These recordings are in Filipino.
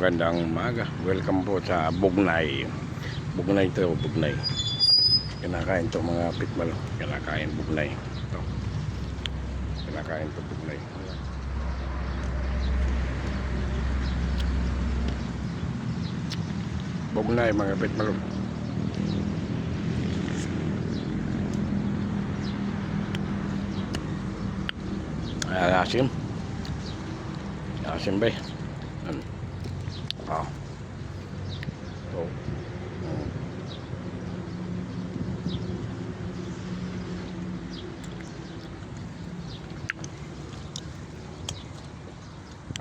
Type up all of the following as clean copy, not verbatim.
magandang umaga. Welcome po sa Bugnay. Bugnay ito, Bugnay. Kinakain to mga pitmal. Kinakain Bugnay. Ito. Kinakain to Bugnay. Bugnay mga pitmal. Asim. Asim ba? Oh. Oh.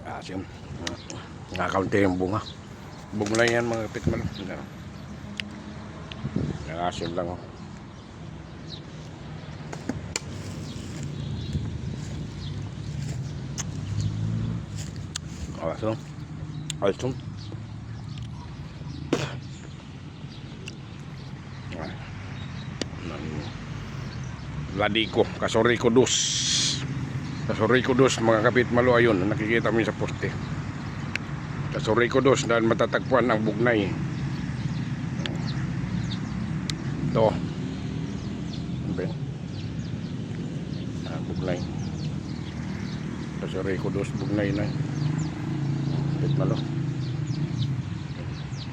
Asim. Nakakaunti yung bunga. Bugnay yan mga pitmal. Asim lang oh. Asim. Asim. Ladiko, Kasoriko dos. Kasoriko dos mga kapitmalo, ayun nakikita mo sa poste. Kasoriko dos dahil matatagpuan ang Bugnay. Ito. Bugnay. Kasoriko dos Bugnay na. Kapitmalo.